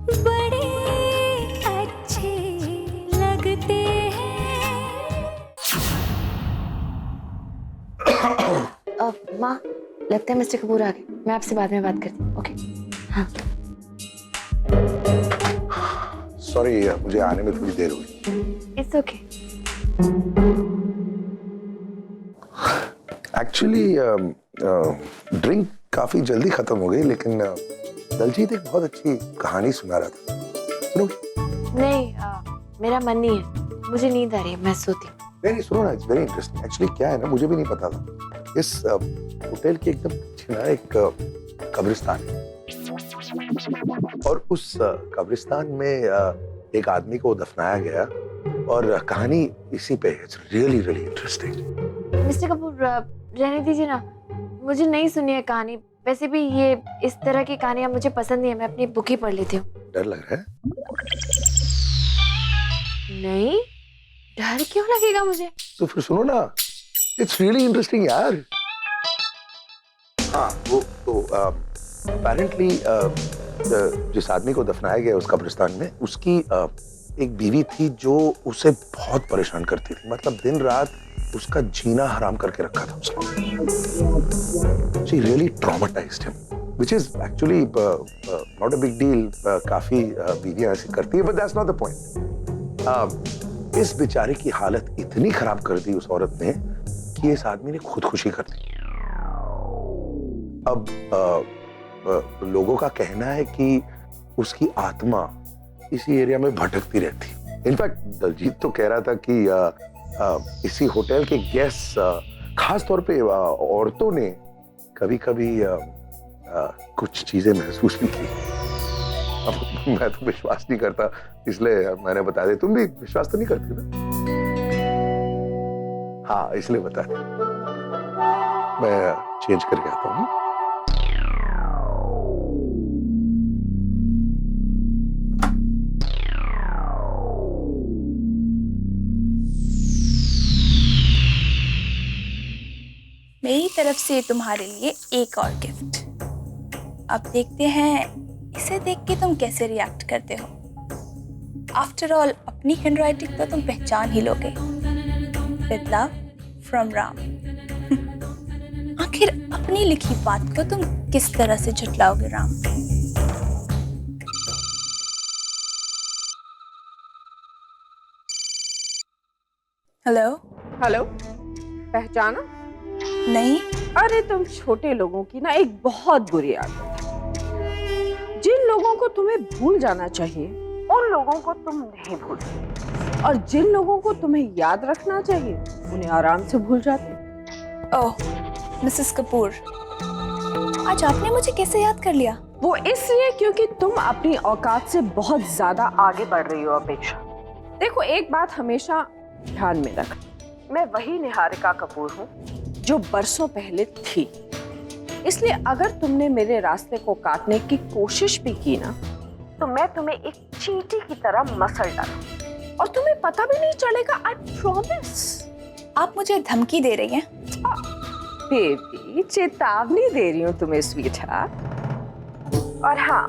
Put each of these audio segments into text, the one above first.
बड़े अच्छे लगते हैं। माँ, लगता है मिस्टर कपूर आ गए। मैं आपसे बाद में बात करती हूँ। ओके। हाँ। सॉरी, मुझे आने में थोड़ी देर हुई। It's okay. एक्चुअली ड्रिंक काफी जल्दी खत्म हो गई, लेकिन दलजीत एक बहुत अच्छी कहानी सुना रहा था। सुनोगे? नहीं, मेरा मन नहीं है। मुझे नींद आ रही है, मैं सोती हूँ। नहीं, सुनो ना, इट्स वेरी इंटरेस्टिंग। एक्चुअली क्या है ना, मुझे भी नहीं पता था। इस होटल के एकदम पीछे ना एक कब्रिस्तान है, और उस कब्रिस्तान में एक आदमी को दफनाया गया, और कहानी इसी पे है। It's really really interesting. Mister Kapoor, रहने दीजिए ना, मुझे नहीं सुनी है कहानी। वैसे भी ये इस तरह की कहानियां मुझे पसंद नहीं है। मैं अपनी बुक ही पढ़ लेती हूँ। डर लग रहा है? नहीं, डर क्यों लगेगा मुझे? तो फिर सुनो ना, इट्स रियली इंटरेस्टिंग यार। हाँ, वो तो अपेरेंटली जिस आदमी को दफनाया गया उस कब्रिस्तान में, उसकी एक बीवी थी जो उसे बहुत परेशान करती थी। मतलब दिन रात उसका जीना हराम करके रखा था उसने। She really traumatized him, which is actually not a big deal. काफी बीवियां ऐसी करती है, but that's not the point. इस बेचारे की हालत इतनी खराब कर दी उस औरत ने कि इस आदमी ने खुदकुशी कर दी। अब लोगों का कहना है कि उसकी आत्मा इसी एरिया में भटकती रहती। इनफैक्ट दलजीत तो कह रहा था कि इसी होटल के गेस्ट, खास तौर पे औरतों ने कभी-कभी कुछ चीजें महसूस भी की। अब मैं तो विश्वास नहीं करता, इसलिए मैंने बता दिया। तुम भी विश्वास तो नहीं करती ना? हाँ, इसलिए बता दिया। मैं चेंज करके आता हूँ। मेरी तरफ से तुम्हारे लिए एक और गिफ्ट। अब देखते हैं इसे देख के तुम कैसे रिएक्ट करते हो। आफ्टर ऑल अपनी हैंडराइटिंग तो तुम पहचान ही लोगे। With love from Ram. आखिर अपनी लिखी बात को तुम किस तरह से झुठलाओगे राम? हेलो। हेलो, पहचाना? नहीं। अरे तुम छोटे लोगों की ना एक बहुत बुरी आदत है। जिन लोगों को तुम्हें भूल जाना चाहिए उन लोगों को तुम नहीं भूलते, और जिन लोगों को तुम्हें याद रखना चाहिए उन्हें आराम से भूल जाते। ओह मिसेस कपूर, आज आपने मुझे कैसे याद कर लिया? वो इसलिए क्योंकि तुम अपनी औकात से बहुत ज्यादा आगे बढ़ रही हो अपेक्षा। देखो, एक बात हमेशा ध्यान में रख, मैं वही निहारिका कपूर हूँ जो बरसों पहले थी। इसलिए अगर तुमने मेरे रास्ते को काटने की कोशिश भी की ना, तो मैं तुम्हें एक चींटी की तरह मसल डालूं, और तुम्हें पता भी नहीं चलेगा। I promise. आप मुझे धमकी दे रही हैं? बेबी, चेतावनी दे रही हूँ तुम्हें स्वीटहार्ट। और हाँ,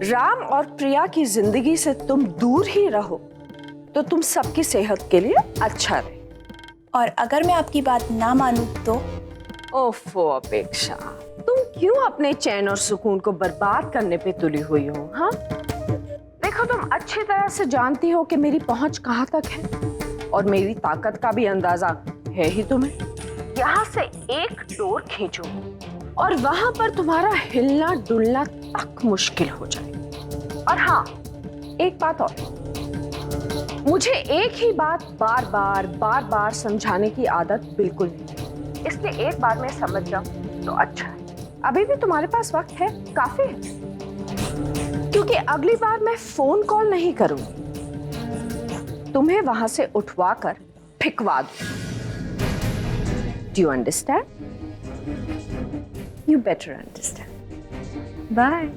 राम और प्रिया की जिंदगी से तुम दूर ही रहो तो तुम सबकी सेहत के लिए अच्छा रहे। और अगर मैं आपकी बात ना मानूं तो? ओफो अपेक्षा, तुम क्यों अपने चैन और सुकून को बर्बाद करने पे तुली हुई हो? हाँ, देखो, तुम अच्छी तरह से जानती हो कि मेरी पहुंच कहाँ तक है, और मेरी ताकत का भी अंदाजा है ही तुम्हें। यहाँ से एक डोर खींचो और वहां पर तुम्हारा हिलना डुलना तक मुश्किल हो जाए। और हाँ, एक बात और, मुझे एक ही बात बार बार समझाने की आदत बिल्कुल नहीं, इसलिए एक बार में समझ जाओ तो अच्छा है। अभी भी तुम्हारे पास वक्त है, काफी है, क्योंकि अगली बार मैं फोन कॉल नहीं करूंगी, तुम्हें वहां से उठवा कर फिकवा दूं। Do you understand? You better understand. Bye.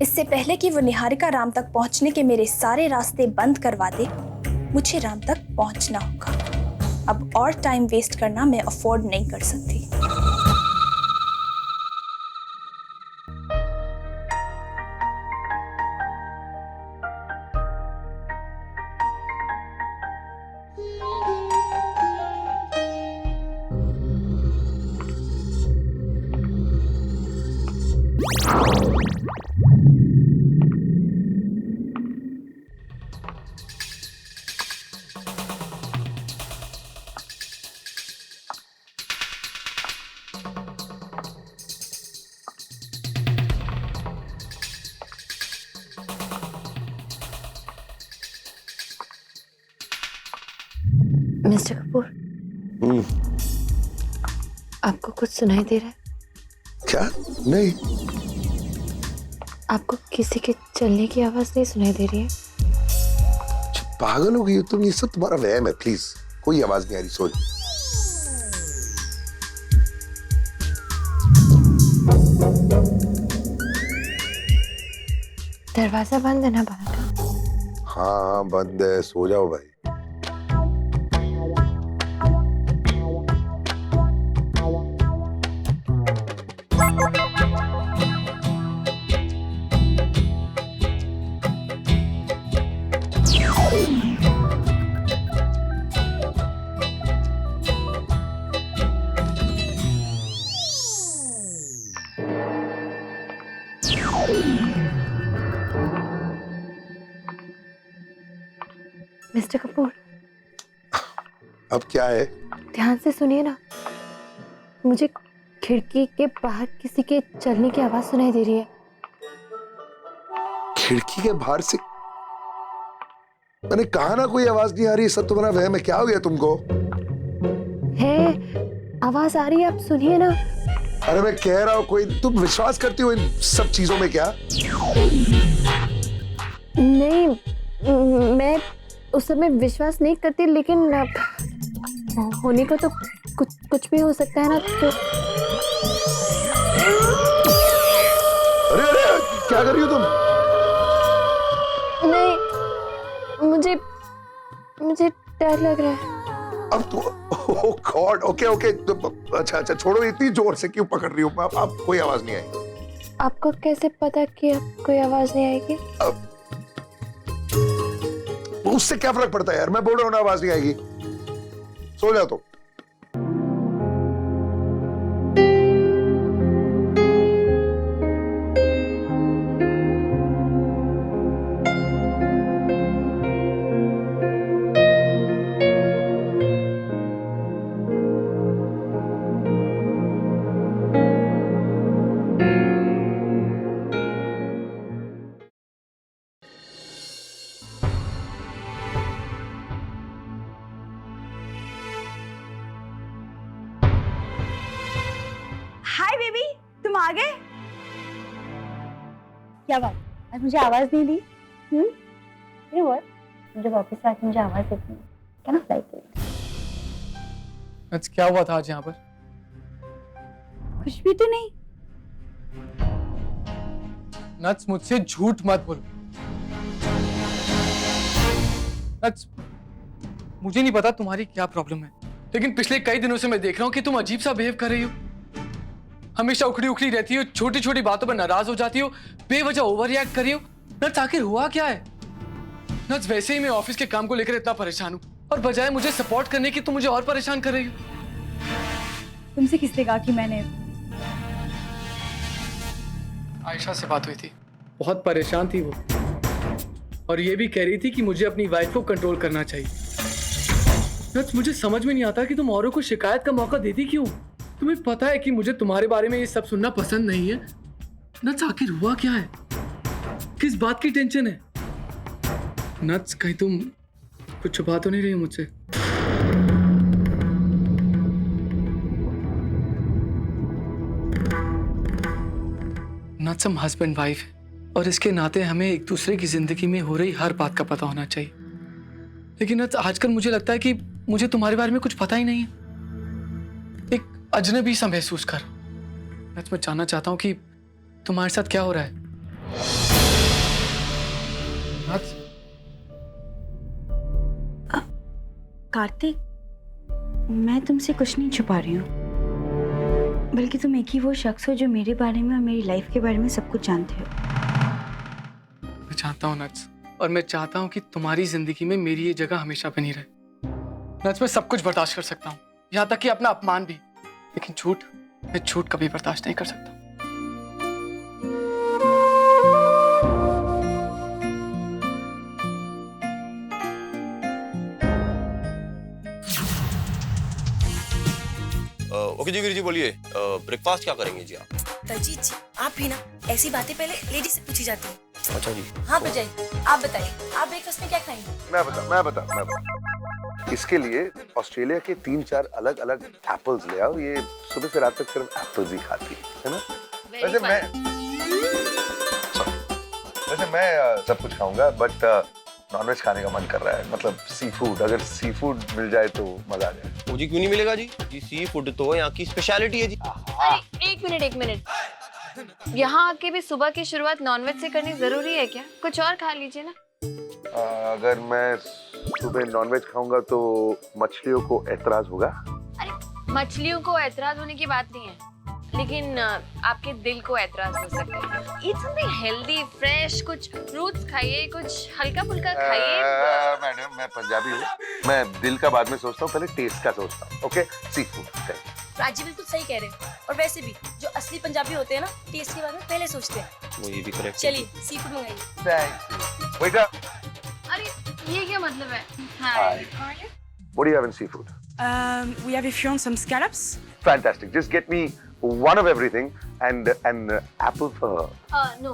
इससे पहले कि वो निहारिका राम तक पहुंचने के मेरे सारे रास्ते बंद करवा दे, मुझे राम तक पहुंचना होगा। अब और टाइम वेस्ट करना मैं अफोर्ड नहीं कर सकती। मिस्टर कपूर, आपको कुछ सुनाई दे रहा है? क्या? नहीं। आपको किसी के चलने की आवाज नहीं सुनाई दे रही है? पागल हो गई हो तुम, ये सब तुम्हारा वहम है। प्लीज, कोई आवाज नहीं आ रही। सॉरी। दरवाजा बंद है ना बाहर का? हाँ बंद है, सो जाओ भाई। मिस्टर कपूर, अब क्या है? ध्यान से सुनिए ना। मुझे खिड़की के बाहर किसी के चलने की आवाज सुनाई दे रही है। खिड़की के बाहर से? मैंने कहा ना कोई आवाज नहीं आ रही। सब तुम्हारा वहम है। क्या हो गया तुमको? है, आवाज आ रही है, आप सुनिए ना। अरे मैं कह रहा हूँ कोई। तुम विश्वास करती हो इन सब चीजों में क्या? नहीं, मैं उस समय विश्वास नहीं करती, लेकिन होने को तो कुछ भी हो सकता है ना। तो अरे अरे, क्या कर रही हो तुम? नहीं, मुझे डर लग रहा है। अब तो ओह गॉड। ओके ओके, अच्छा अच्छा, छोड़ो। इतनी जोर से क्यों पकड़ रही हो? अब कोई आवाज नहीं आई। आपको कैसे पता कि अब कोई आवाज नहीं आएगी? अब उससे क्या फर्क पड़ता है यार? मैं बोल रहा हूँ ना, आवाज नहीं आएगी। सो जाओ तो। हाय बेबी, तुम आ गए? क्या बात, आज मुझे आवाज नहीं दी? You know what? मुझे वापस आके मुझे आवाज देती है। क्या ना लाइक इट। नच, क्या हुआ था आज यहाँ पर? कुछ भी तो नहीं। नच, मुझसे झूठ मत बोलो। नच, मुझे नहीं पता तुम्हारी क्या प्रॉब्लम है, लेकिन पिछले कई दिनों से मैं देख रहा हूँ कि तुम अजीब सा बिहेव कर रही हो। हमेशा उखड़ी उखड़ी रहती हो, छोटी छोटी बातों पर नाराज हो जाती हो, बेवजह ओवर रिएक्ट कर रही हो। नच, आखिर हुआ क्या है? नच, वैसे ही मैं ऑफिस के काम को लेकर इतना परेशान हूँ, और बजाय मुझे सपोर्ट करने की तुम मुझे और परेशान कर रही हो। तुमसे किसने कहा कि मैंने? आयशा से बात हुई थी, बहुत परेशान थी वो, और ये भी कह रही थी कि मुझे अपनी वाइफ को कंट्रोल करना चाहिए। नच, मुझे समझ में नहीं आता कि तुम औरों को शिकायत का मौका देती क्यों? तुम्हें पता है कि मुझे तुम्हारे बारे में ये सब सुनना पसंद नहीं है। नच, आखिर हुआ क्या है? किस बात की टेंशन है? नच, कहीं तुम कुछ छुपा तो नहीं रही हो मुझसे? नच, हम हस्बैंड वाइफ है, और इसके नाते हमें एक दूसरे की जिंदगी में हो रही हर बात का पता होना चाहिए। लेकिन नच, आजकल मुझे लगता है कि मुझे तुम्हारे बारे में कुछ पता ही नहीं है। एक अजनबी सा महसूस कर। नच, मैं जानना चाहता हूँ कि तुम्हारे साथ क्या हो रहा है। नच, कार्तिक, मैं तुमसे कुछ नहीं छुपा रही हूँ, बल्कि तुम एक ही वो शख्स हो जो मेरे बारे में और मेरी लाइफ के बारे में सब कुछ जानते हो। मैं चाहता हूँ नट्स, और मैं चाहता हूँ कि तुम्हारी जिंदगी में मेरी ये जगह हमेशा बनी रहे। नट्स, मैं सब कुछ बर्दाश्त कर सकता हूँ, यहाँ तक कि अपना अपमान भी, लेकिन झूठ, मैं झूठ कभी बर्दाश्त नहीं कर सकता। ओके जी गिरी जी, बोलिए ब्रेकफास्ट क्या करेंगे जी आप? दलजीत जी, आप भी ना ऐसी बातें पहले लेडी से पूछी जाती हैं। अच्छा जी। हाँ बजाई, आप बताइए, आप ब्रेकफास्ट में क्या खाएंगे? मैं बता। इसके लिए ऑस्ट्रेलिया के 3-4 अलग-अलग एप्पल्स ले आओ। ये सुबह से रात तक सिर्फ एप्पल्स ही खाती है ना? वैसे मैं सब कुछ खाऊंगा, बट नॉनवेज खाने का मन कर रहा है। मतलब सी फूड, अगर सी फूड मिल जाए तो मजा आ जाए। वो जी क्यों नहीं मिलेगा जी? जी सी फूड तो यहाँ की स्पेशलिटी है जी। अरे एक मिनट, यहाँ आके भी सुबह की शुरुआत नॉनवेज से करनी जरूरी है क्या? कुछ और खा लीजिए ना। अगर मैं सुबह नॉनवेज खाऊंगा तो मछलियों को एतराज होगा। अरे मछलियों को एतराज होने की बात नहीं है, लेकिन आपके दिल को एतराज हो सकता है। Eat something healthy, fresh, कुछ फ्रूट्स खाइए, कुछ हल्का फुल्का खाइए। मैडम, मैं पंजाबी हूँ, मैं दिल का बाद में सोचता हूँ, पहले टेस्ट का सोचता हूँ। Okay, sea food. राजी बिल्कुल सही कह रहे हैं, और वैसे भी जो असली पंजाबी होते हैं ना, टेस्ट के बारे में पहले सोचते हैं। वो ये भी करेक्ट। चलिए सी फूड मंगाइए। Thank you. वेटर, अरे ये क्या मतलब है? Hi. What do you have in seafood? We have a few on some scallops. Fantastic. Just get me one of everything and apple for her. No.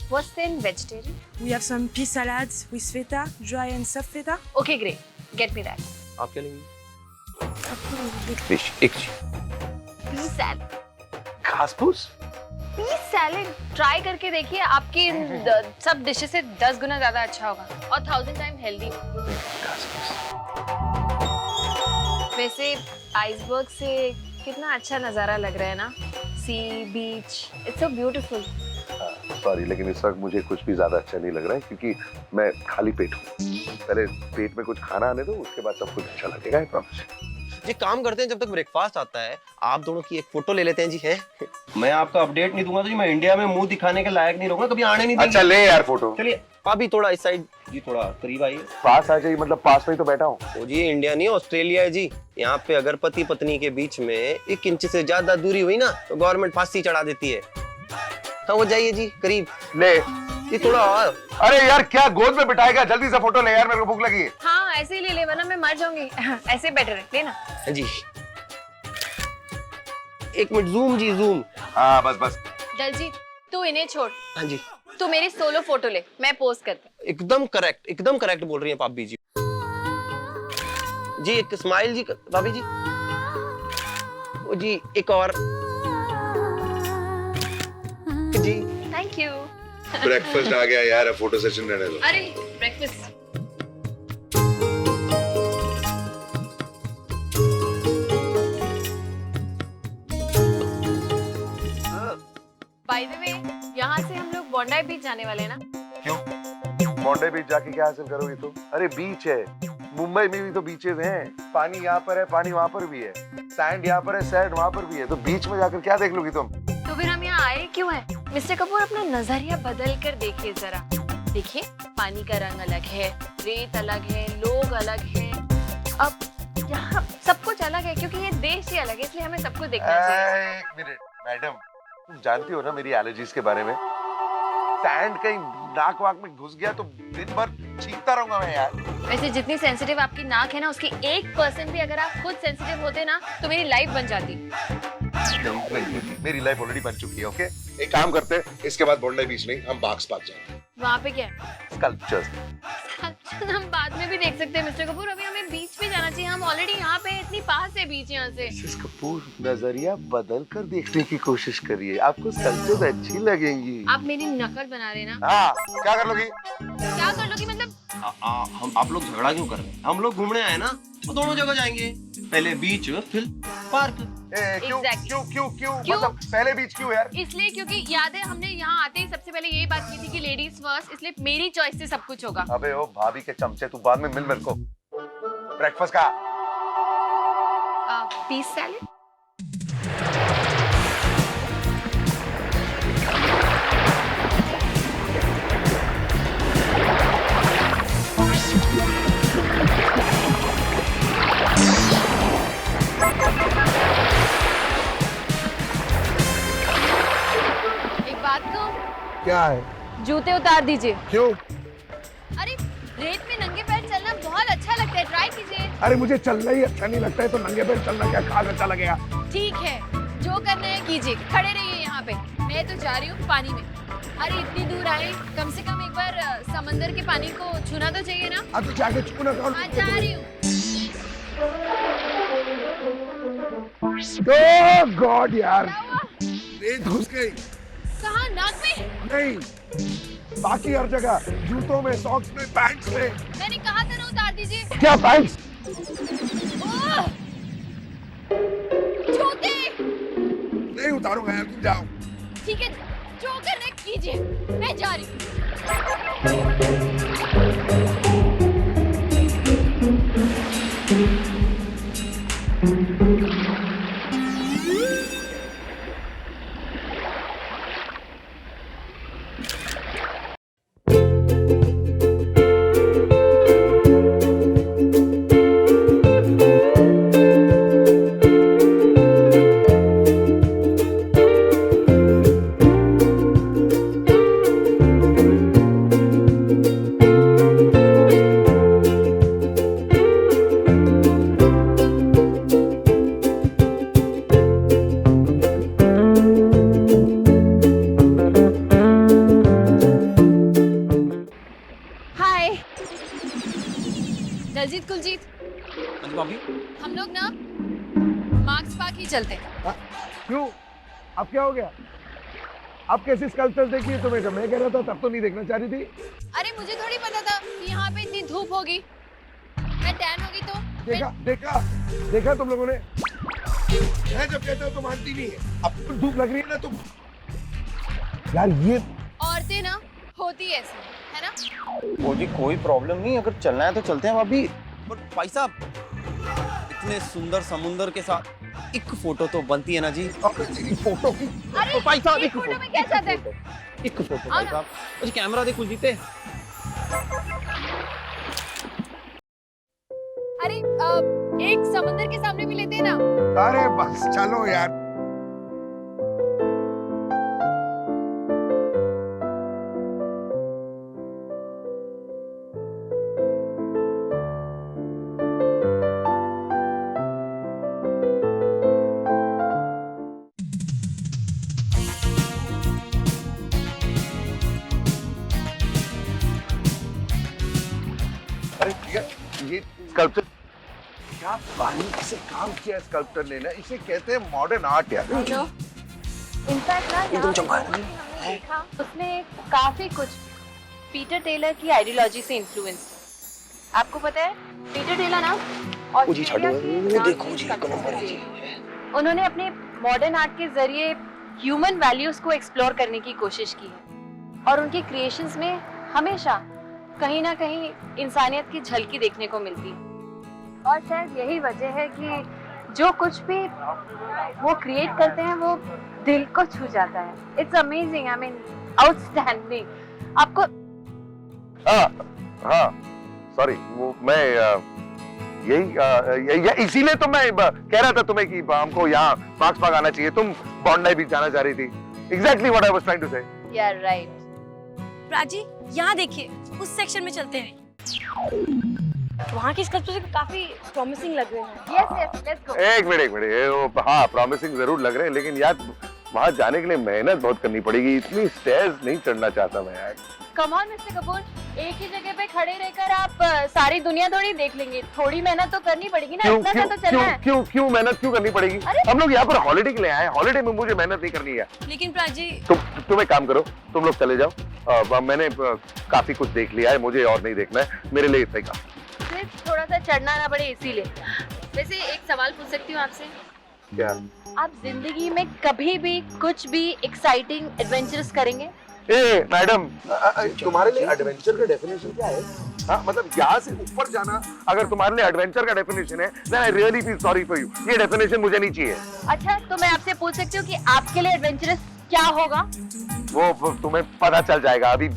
What's in vegetarian? We have some pea salads with feta, dry and soft feta. Okay, great. Get me that. आप क्या लेंगे? Fish एक जी। Pea salad. घास फूस? Pea salad. Try करके देखिए, आपकी सब डिशेस से 10 गुना ज्यादा अच्छा होगा और 1000 टाइम हेल्दी। घास फूस। वैसे आइसबर्ग से कितना अच्छा नजारा लग रहा है ना? सी, बीच, इट्स सो ब्यूटीफुल। सॉरी, लेकिन इस वक्त मुझे कुछ भी ज्यादा अच्छा नहीं लग रहा है, क्योंकि मैं खाली पेट हूँ। पहले पेट में कुछ खाना आने दो, उसके बाद सब कुछ अच्छा लगेगा, आई प्रॉमिस। जी काम करते हैं, जब तक ब्रेकफास्ट आता है आप दोनों की एक फोटो ले लेते हैं जी। है मैं आपका अपडेट नहीं दूंगा तो जी मैं इंडिया में मुंह दिखाने के लायक नहीं रहूंगा, कभी आने नहीं देंगे। अच्छा ले यार फोटो। चलिए अभी थोड़ा इस साइड जी, थोड़ा करीब आइए। पास आ जाइए, मतलब पास में ही तो बैठा हूँ। वो जी इंडिया नहीं ऑस्ट्रेलिया है जी। यहाँ पे अगर पति पत्नी के बीच में 1 इंच से ज्यादा दूरी हुई ना तो गवर्नमेंट फांसी चढ़ा देती है। हाँ वो जाइए जी करीब। ले ये थोड़ा और। अरे यार क्या गोद में बिठाएगा, जल्दी से फोटो ले यार, मेरे को भूख लगी है। हाँ ऐसे ही ले ले, वरना मैं मर जाऊंगी। ऐसे बेटर है, लेना। हाँ जी 1 मिनट, जूम जी जूम। हाँ बस। दलजीत तू इन्हें छोड़, हाँ जी तू मेरी सोलो फोटो ले, मैं पोस्ट करती हूँ। एकदम करेक्ट बोल रही हैं भाभी जी। जी एक स्माइल जी भाभी जी। वो जी एक और जी। Thank you. ब्रेकफास्ट आ गया यार, अब फोटो सेशन रहने दो। अरे ब्रेकफास्ट। बाय द वे, यहाँ से हम लोग बॉन्डाई बीच जाने वाले हैं ना? क्यों? बॉन्डे बीच जाके क्या हासिल करोगी तुम? अरे बीच है, मुंबई में भी तो बीचेस हैं। पानी यहाँ पर है, पानी वहाँ पर भी है, सैंड यहाँ पर है, सैंड वहाँ पर भी है, तो बीच में जाकर क्या देख लोगी तुम? तो फिर हम यहाँ आए क्यों हैं? मिस्टर कपूर अपना नजरिया बदल कर देखिए जरा। देखिए पानी का रंग अलग है, रेत अलग है, लोग अलग हैं। अब यहाँ सब कुछ अलग है क्योंकि ये देश ही अलग है, इसलिए हमें सब कुछ देखना चाहिए। एक मिनट मैडम, तुम जानती हो ना मेरी एलर्जीज के बारे में। सैंड कहीं नाक वाक में घुस गया तो दिन भर चीखता रहूंगा मैं यार। वैसे जितनी सेंसिटिव आपकी नाक है ना, उसकी 1% भी अगर आप खुद सेंसिटिव होते ना तो मेरी लाइफ बन जाती। मेरी लाइफ ऑलरेडी बन चुकी है। ओके एक काम करते हैं, इसके बाद बॉन्डाई बीच नहीं, हम बाग्स पार्क जाएंगे। वहाँ पे क्या है? स्कल्पचर्स। हम बाद में भी देख सकते हैं मिस्टर कपूर, अभी हमें बीच पे जाना चाहिए। हम ऑलरेडी यहाँ पे, इतनी पास है बीच यहाँ से। मिसेस कपूर नजरिया बदल कर देखने की कोशिश करिए, आपको स्कल्पचर्स अच्छी लगेंगी। आप मेरी नकल बना रहे ना? हाँ क्या कर लोगी? क्या कर लोगी मतलब? हम आप लोग झगड़ा क्यों कर रहे हैं? हम लोग घूमने आए ना, तो दोनों जगह जाएंगे, पहले बीच फिर पार्क। क्यों Exactly. क्यों मतलब पहले बीच क्यों यार? इसलिए क्योंकि याद है हमने यहाँ आते ही सबसे पहले यही बात की थी कि लेडीज फर्स्ट, इसलिए मेरी चॉइस से सब कुछ होगा। अबे ओ भाभी के चमचे, तू बाद में मिल मेरे को। ब्रेकफास्ट का पीस सैलेड। एक बात कहूं, क्या है? जूते उतार दीजिए। क्यों? अरे रेत में नंगे पैर चलना बहुत अच्छा लगता है, ट्राई कीजिए। अरे मुझे चलना ही अच्छा नहीं लगता है, तो नंगे पैर चलना क्या खास अच्छा लगेगा? ठीक है, जो करना है कीजिए, खड़े रहिए यहाँ पे। मैं तो जा रही हूँ पानी में। अरे इतनी दूर आए, कम से कम एक बार समंदर के पानी को छूना तो चाहिए ना। अब तो जाके छूना कौन? हाँ, जा रही हूँ। ओह गॉड यार, क्या हुआ? रेत घुस गई। कहाँ, नाक में? नहीं, बाकी हर जगह, जूतों में, सॉक्स में, पैंट्स में। मैंने कहा था ना उतार दीजिए। क्या पैंट्स? ओह! जूते। नहीं उतारूंगा यार, तुम जाओ। ठीक है, जो करना है कीजिए, मैं जा रही हूँ। हाय दलजीत कुलजीत, हम लोग ना मार्क्स पार्क ही चलते हैं। क्यों? अब क्या हो गया? अब कैसे स्कल्पचर देखी है तुम्हें? जब मैं कह रहा था तब तो नहीं देखना चाह रही थी। अरे मुझे थोड़ी पता था कि यहाँ पे इतनी धूप होगी, मैं टैन होगी तो देखा देखा देखा तुम लोगों ने? मैं जब कहता हूँ तो मानती नहीं है। अब तो धूप लग रही है ना तुम। यार ये औरतें ना होती ऐसी है ना। वो जी कोई प्रॉब्लम नहीं, अगर चलना है तो चलते हैं भाभी। पर भाई साहब, इतने सुंदर समुंदर के साथ एक फोटो तो बनती है ना जी। फोटो की अरे भाई साहब, एक फोटो में क्या चाहते हैं? एक फोटो भाई साहब। मुझे कैमरा दे कुलजीते। अरे एक समंदर के सामने भी लेते हैं ना। अरे बस चलो यार। अरे ये स्कल्पचर क्या बारीक से काम किया है स्कल्पचर ने ना। इसे कहते हैं मॉडर्न आर्ट यार। इनफैक्ट ना यहाँ पे हमने देखा उसमें काफी कुछ पीटर टेलर की आइडियोलॉजी से इन्फ्लुएंस। आपको पता है पीटर टेलर ना ऑस्ट्रेलिया के देखो जी, एक नंबर है जी। उन्होंने अपने मॉडर्न आर्ट के जरिए ह्यूमन वैल्यूज को एक्सप्लोर करने की कोशिश की है और उनके क्रिएशंस में हमेशा कहीं ना कहीं इंसानियत की झलकी देखने को मिलती है। और शायद यही वजह है कि जो कुछ भी वो क्रिएट करते हैं वो दिल को छू जाता है। It's amazing, I mean outstanding. आपको हाँ सॉरी, वो मैं यही इसीलिए तो मैं कह रहा था तुम्हें कि हमको यहाँ मार्क्स पार्क आना चाहिए। तुम बॉन्डाई बीच जाना चाह रही थी। Exactly what I was trying to say. You are right. Prachi, यहाँ देखिए, उस सेक्शन में चलते हैं। वहाँ की स्कल्पचर काफी प्रॉमिसिंग लग रहे हैं। Yes yes, let's go. एक मिनट वो हाँ प्रॉमिसिंग जरूर लग रहे हैं, लेकिन यार वहाँ जाने के लिए मेहनत बहुत करनी पड़ेगी। इतनी स्टेयर्स नहीं चढ़ना चाहता मैं यार। कम ऑन मिस्टर कपूर, एक ही जगह पे खड़े रहकर आप सारी दुनिया थोड़ी देख लेंगे। थोड़ी मेहनत तो करनी पड़ेगी ना। इतना सा तो चलना है। क्यों मेहनत क्यों करनी पड़ेगी? हम लोग यहाँ पर हॉलिडे के लिए आए हैं। हॉलिडे में मुझे मेहनत नहीं करनी है। लेकिन प्राची, तुम एक काम करो, तुम लोग चले जाओ। मैंने काफी कुछ देख लिया है, मुझे और नहीं देखना है। मेरे लिए इतना ही काम। सिर्फ थोड़ा सा चढ़ना ना पड़े इसीलिए। वैसे एक सवाल पूछ सकती हूँ आपसे? क्या? आप जिंदगी में कभी भी कुछ भी एक्साइटिंग एडवेंचरस करेंगे? ए मैडम, तुम्हारे लिए एडवेंचर का डेफिनेशन क्या है? हाँ, मतलब यहाँ से ऊपर जाना अगर तुम्हारे लिए एडवेंचर का डेफिनेशन है, then I really feel sorry for you. ये डेफिनेशन मुझे नहीं चाहिए। अच्छा, तो मैं आपसे पूछ सकती हूँ कि आपके लिए एडवेंचरस क्या होगा? वो तुम्हें पता चल जाएगा, अभी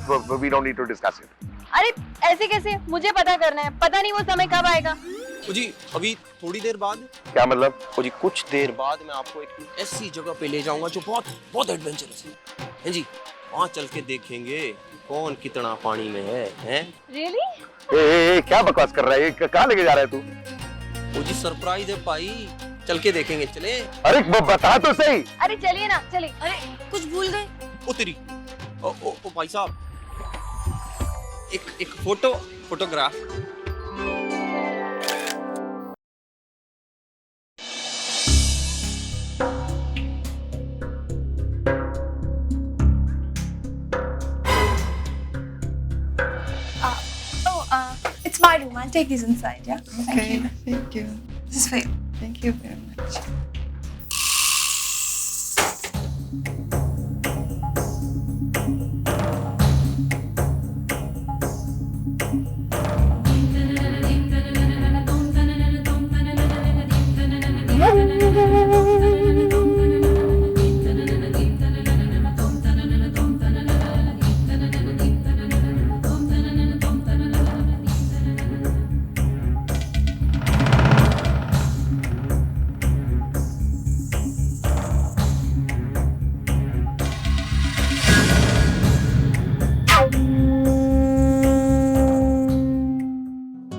we don't need to discuss it. अरे ऐसे कैसे? मुझे पता करना है, पता नहीं वो समय कब आएगा। ओ जी अभी थोड़ी देर बाद, क्या मतलब? ओ जी कुछ देर बाद मैं आपको एक ऐसी जगह पे ले जाऊंगा जो बहुत बहुत एडवेंचरस है जी। वहाँ चल के देखेंगे कौन कितना पानी में है, हैं? Really? ए, क्या बकवास कर रहा है? कहाँ लेके जा रहा है तू? ओ जी सरप्राइज है भाई, चल के देखेंगे, चले? अरे बता तो सही। अरे चलिए ना, चलिए। अरे कुछ भूल गए? ओ तेरी, ओ भाई साहब, एक photograph. It's my room. I'll take these inside, yeah? Okay, thank you. This is for you. Thank you very much.